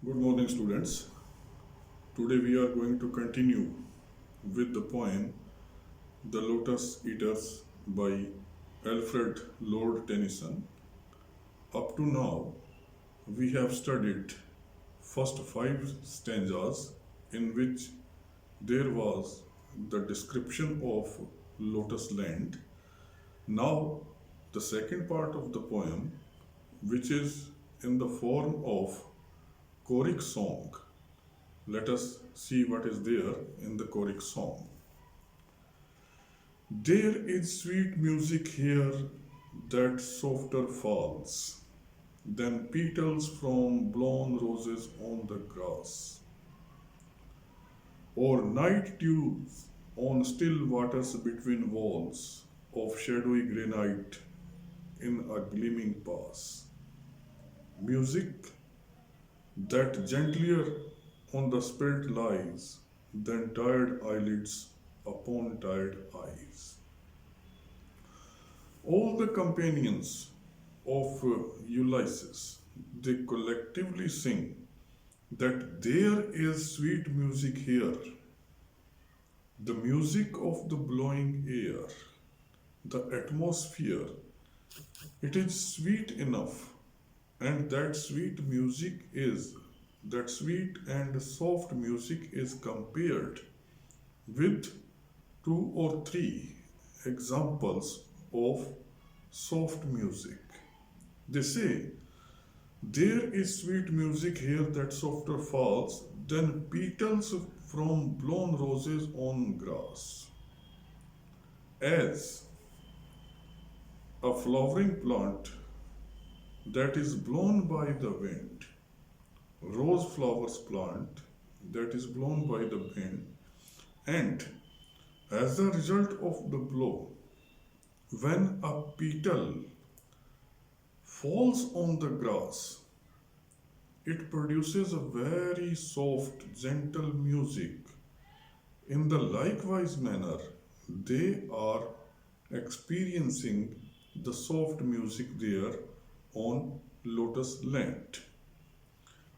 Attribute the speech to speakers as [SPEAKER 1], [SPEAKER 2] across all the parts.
[SPEAKER 1] Good morning, students. Today we are going to continue with the poem The Lotus Eaters by Alfred Lord Tennyson. Up to now, we have studied first five stanzas in which there was the description of Lotus land. Now, the second part of the poem, which is in the form of choric song. Let us see what is there in the choric song. There is sweet music here that softer falls than petals from blown roses on the grass, or night dews on still waters between walls of shadowy granite in a gleaming pass. Music that gentlier on the spirit lies than tired eyelids upon tired eyes. All the companions of Ulysses, they collectively sing that there is sweet music here, the music of the blowing air, the atmosphere. It is sweet enough, and that sweet and soft music is compared with two or three examples of soft music. They say, there is sweet music here that softer falls than petals from blown roses on grass. As a flowering plant that is blown by the wind, rose flowers plant that is blown by the wind, and as a result of the blow, when a petal falls on the grass, it produces a very soft, gentle music. In the likewise manner, they are experiencing the soft music there on lotus land.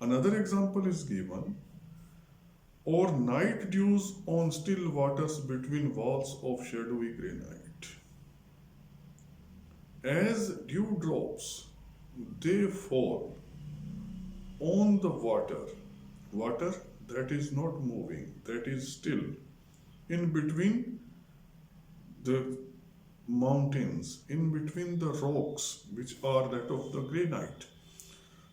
[SPEAKER 1] Another example is given, or night dews on still waters between walls of shadowy granite. As dewdrops, they fall on the water that is not moving, that is still, in between the mountains, in between the rocks which are that of the granite.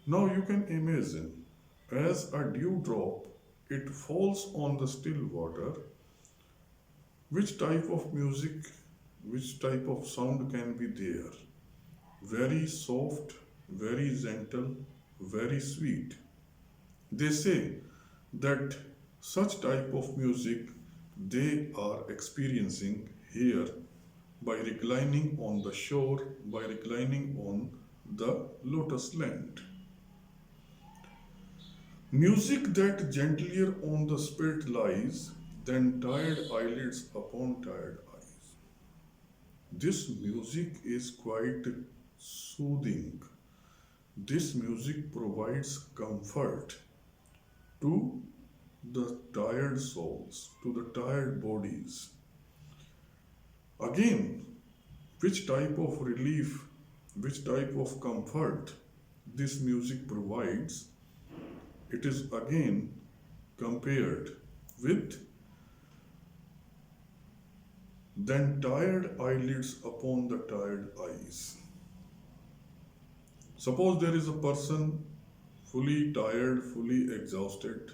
[SPEAKER 1] Now you can imagine, as a dewdrop, it falls on the still water, which type of music, which type of sound can be there? Very soft, very gentle, very sweet. They say that such type of music they are experiencing here by reclining on the shore, by reclining on the lotus land. Music that gentlier on the spirit lies than tired eyelids upon tired eyes. This music is quite soothing. This music provides comfort to the tired souls, to the tired bodies. Again, which type of relief, which type of comfort this music provides, it is again compared with then tired eyelids upon the tired eyes. Suppose there is a person fully tired, fully exhausted.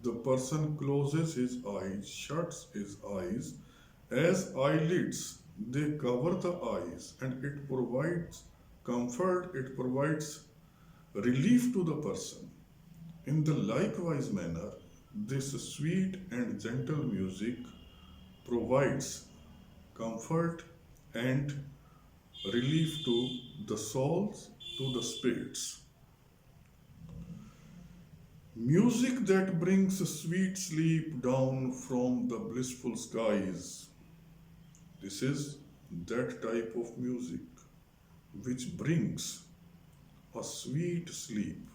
[SPEAKER 1] The person closes his eyes, shuts his eyes, as eyelids they cover the eyes, and it provides comfort, it provides relief to the person. In the likewise manner, this sweet and gentle music provides comfort and relief to the souls, to the spirits. Music that brings sweet sleep down from the blissful skies. This is that type of music which brings a sweet sleep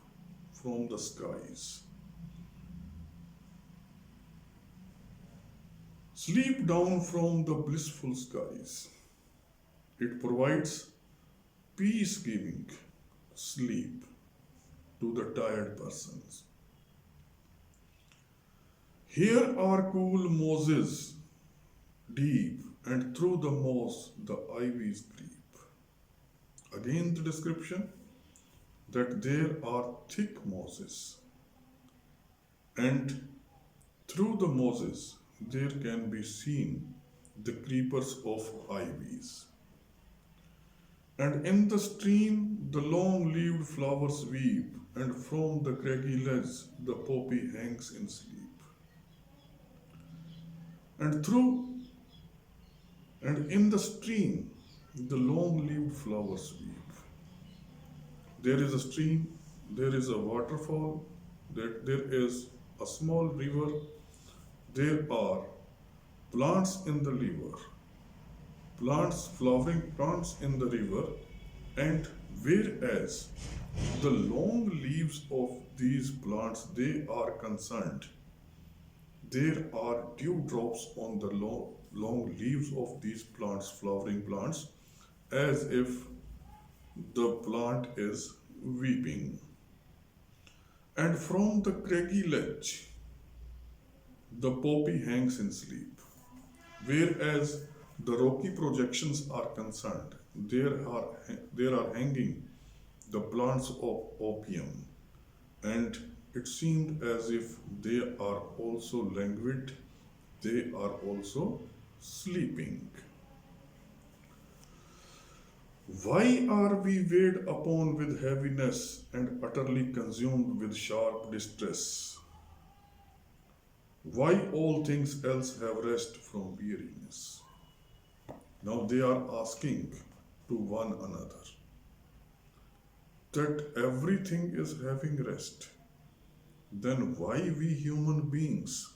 [SPEAKER 1] from the skies. Sleep down from the blissful skies. It provides peace giving sleep to the tired persons. Here are cool mosses deep, and through the moss the ivies creep. Again, the description that there are thick mosses, and through the mosses there can be seen the creepers of ivies. And in the stream the long leaved flowers weep, and from the craggy ledge the poppy hangs in sleep. And through and in the stream the long leaved flowers weep. There is a stream, there is a waterfall, there is a small river, there are plants in the river, plants, flowering plants in the river, and whereas the long leaves of these plants they are concerned, there are dewdrops on the long leaves of these plants, flowering plants, as if the plant is weeping. And from the craggy ledge, the poppy hangs in sleep. Whereas the rocky projections are concerned, there are hanging the plants of opium, and it seemed as if they are also languid, they are also sleeping. Why are we weighed upon with heaviness and utterly consumed with sharp distress? Why all things else have rest from weariness? Now they are asking to one another that everything is having rest. Then why we human beings,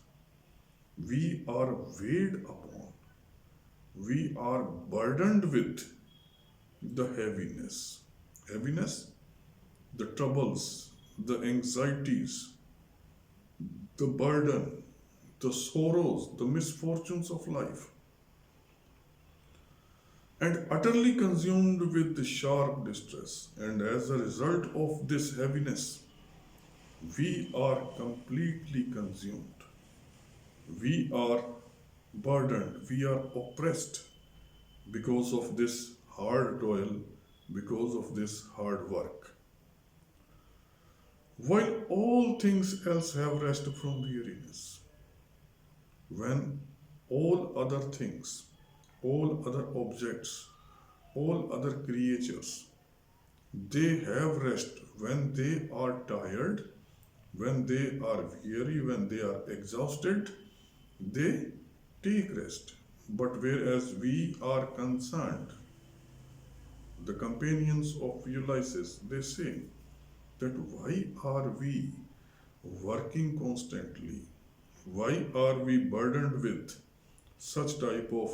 [SPEAKER 1] we are weighed upon, we are burdened with the heaviness. Heaviness, the troubles, the anxieties, the burden, the sorrows, the misfortunes of life, and utterly consumed with the sharp distress. And as a result of this heaviness, we are completely consumed. We are burdened, we are oppressed because of this hard toil, because of this hard work. While all things else have rest from weariness, when all other things, all other objects, all other creatures, they have rest when they are tired, when they are weary, when they are exhausted, they take rest. But whereas we are concerned, the companions of Ulysses, they say that why are we working constantly? Why are we burdened with such type of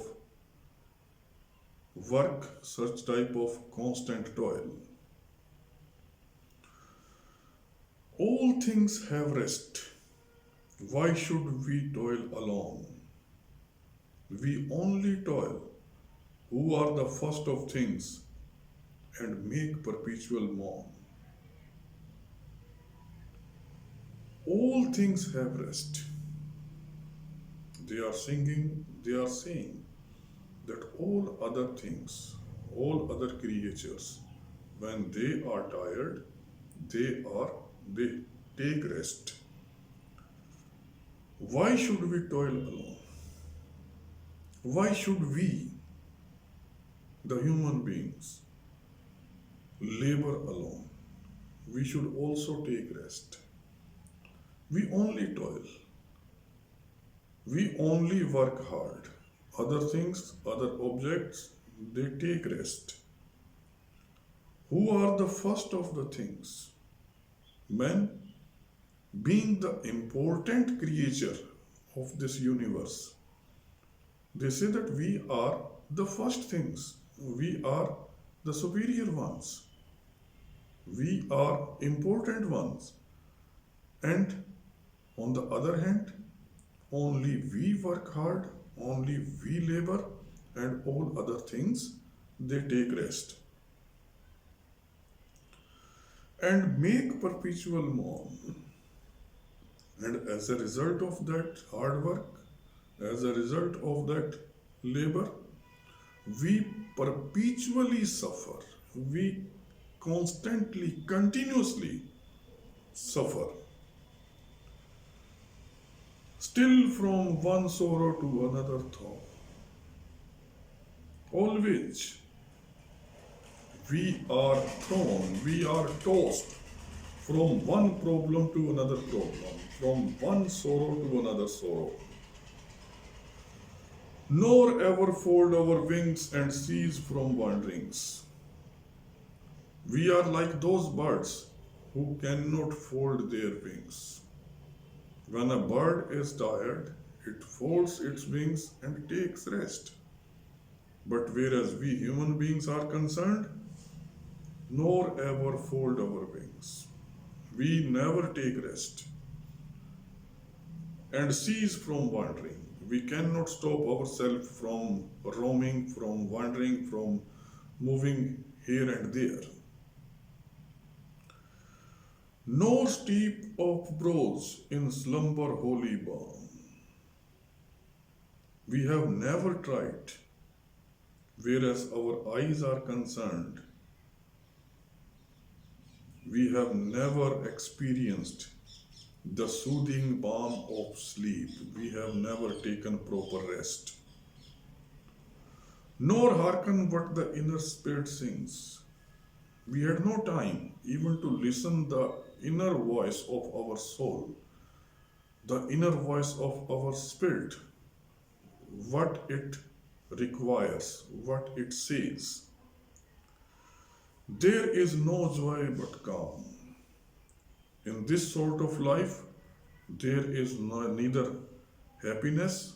[SPEAKER 1] work, such type of constant toil? All things have rest. Why should we toil alone? We only toil who are the first of things and make perpetual mourn. All things have rest. They are singing, they are saying that all other things, all other creatures, when they are tired, they take rest. Why should we toil alone? Why should we, the human beings, labor alone? We should also take rest. We only toil. We only work hard. Other things, other objects, they take rest. Who are the first of the things? Man, being the important creature of this universe, they say that we are the first things. We are the superior ones. We are important ones. And on the other hand, only we work hard, only we labor, and all other things they take rest and make perpetual mourn. And as a result of that hard work, as a result of that labor, we perpetually suffer. We constantly, continuously suffer. Still from one sorrow to another thought. Always we are thrown, we are tossed from one problem to another problem, from one sorrow to another sorrow. Nor ever fold our wings and cease from wanderings. We are like those birds who cannot fold their wings. When a bird is tired, it folds its wings and takes rest. But whereas we human beings are concerned, nor ever fold our wings. We never take rest and cease from wandering. We cannot stop ourselves from roaming, from wandering, from moving here and there. No steep of brows in slumber holy balm. We have never tried, whereas our eyes are concerned, we have never experienced the soothing balm of sleep. We have never taken proper rest. Nor hearken what the inner spirit sings. We had no time even to listen the inner voice of our soul, the inner voice of our spirit, what it requires, what it says. There is no joy but calm. In this sort of life, there is neither happiness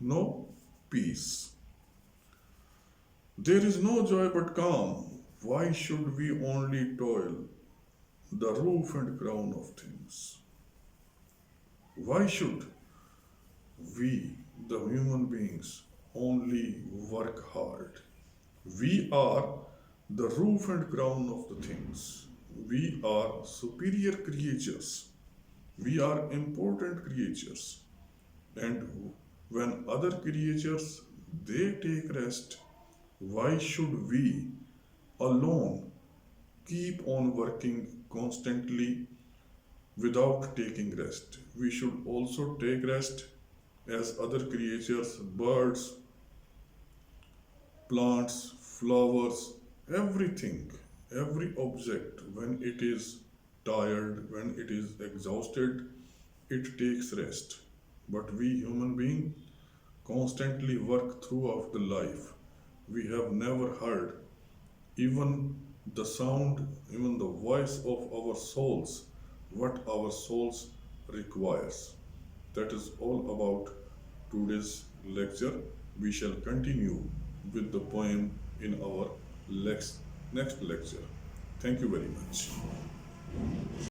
[SPEAKER 1] nor peace. There is no joy but calm. Why should we only toil the roof and crown of things? Why should we, the human beings, only work hard? We are the roof and crown of the things. We are superior creatures. We are important creatures. And when other creatures they take rest, why should we alone keep on working constantly without taking rest? We should also take rest as other creatures, birds, plants, flowers, everything, every object, when it is tired, when it is exhausted, it takes rest. But we human beings constantly work throughout the life. We have never heard even the sound, even the voice of our souls, what our souls requires. That is all about today's lecture. We shall continue with the poem in our next lecture. Thank you very much.